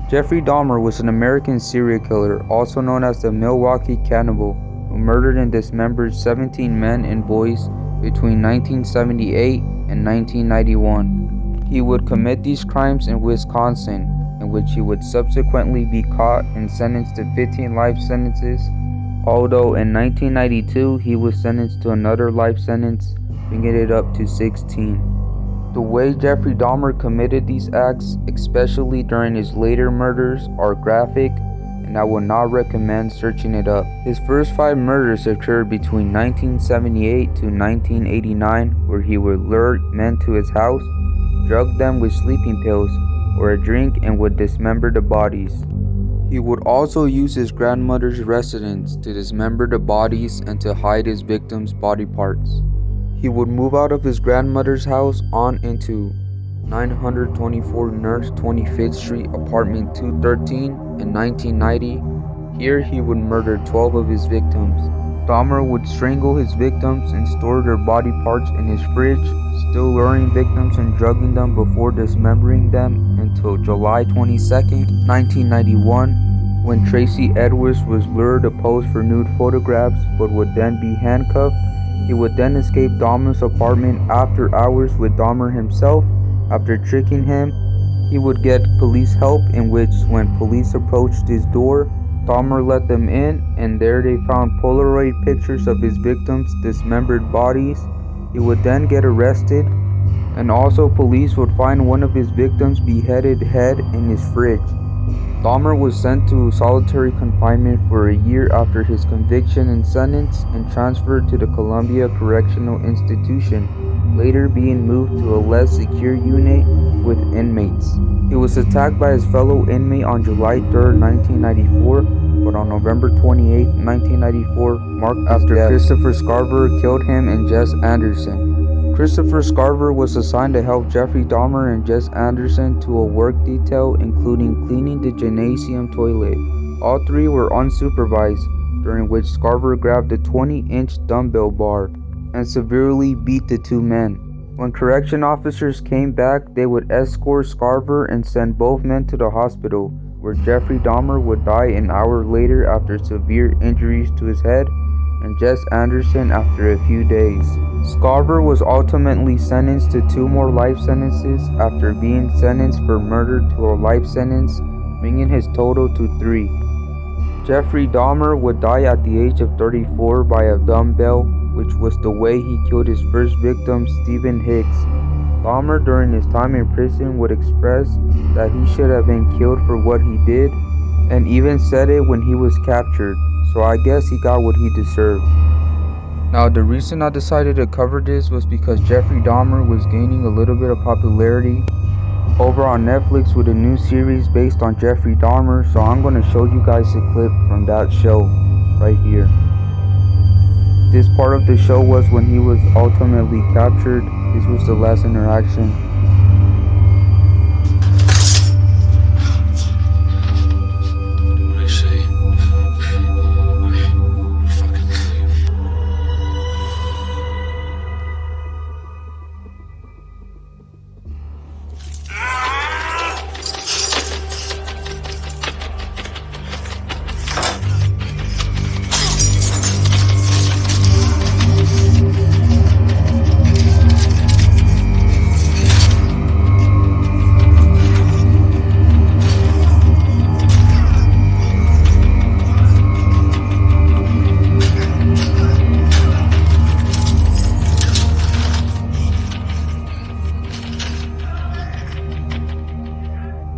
Jeffrey Dahmer was an American serial killer, also known as the Milwaukee Cannibal, who murdered and dismembered 17 men and boys between 1978 and 1991. He would commit these crimes in Wisconsin, in which he would subsequently be caught and sentenced to 15 life sentences, although in 1992 he was sentenced to another life sentence, bringing it up to 16. The way Jeffrey Dahmer committed these acts, especially during his later murders, are graphic, and I would not recommend searching it up. His first 5 murders occurred between 1978 to 1989, where he would lure men to his house, drug them with sleeping pills or a drink, and would dismember the bodies. He would also use his grandmother's residence to dismember the bodies and to hide his victims' body parts. He would move out of his grandmother's house on into 924 North 25th Street, apartment 213 in 1990. Here he would murder 12 of his victims. Dahmer would strangle his victims and store their body parts in his fridge, still luring victims and drugging them before dismembering them until July 22, 1991, when Tracy Edwards was lured to pose for nude photographs but would then be handcuffed. He would then escape Dahmer's apartment after hours with Dahmer himself. After tricking him, he would get police help, in which when police approached his door, Dahmer let them in, and there they found Polaroid pictures of his victims' dismembered bodies. He would then get arrested, and also police would find one of his victims' beheaded head in his fridge. Dahmer was sent to solitary confinement for a year after his conviction and sentence, and transferred to the Columbia Correctional Institution, later being moved to a less secure unit with inmates. He was attacked by his fellow inmate on July 3, 1994, but on November 28, 1994, marked after Christopher Scarver killed him and Jess Anderson. Christopher Scarver was assigned to help Jeffrey Dahmer and Jess Anderson to a work detail, including cleaning the gymnasium toilet. All 3 were unsupervised, during which Scarver grabbed a 20-inch dumbbell bar and severely beat the 2 men. When correction officers came back, they would escort Scarver and send both men to the hospital, where Jeffrey Dahmer would die an hour later after severe injuries to his head, and Jess Anderson after a few days. Scarver was ultimately sentenced to 2 more life sentences after being sentenced for murder to a life sentence, bringing his total to 3. Jeffrey Dahmer would die at the age of 34 by a dumbbell, which was the way he killed his first victim, Stephen Hicks. Dahmer, during his time in prison, would express that he should have been killed for what he did, and even said it when he was captured, so I guess he got what he deserved. Now, the reason I decided to cover this was because Jeffrey Dahmer was gaining a little bit of popularity over on Netflix with a new series based on Jeffrey Dahmer, so I'm going to show you guys a clip from that show right here. This part of the show was when he was ultimately captured. This was the last interaction.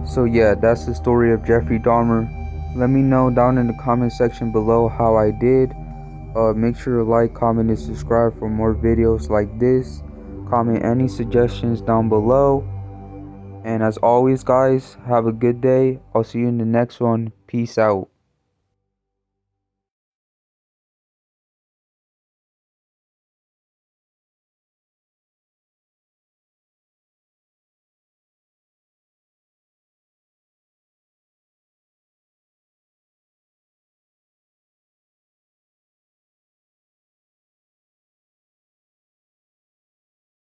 So yeah, that's the story of Jeffrey Dahmer. Let me know down in the comment section below how I did. Make sure to like, comment, and subscribe for more videos like this. Comment any suggestions down below. And as always, guys, have a good day. I'll see you in the next one. Peace out.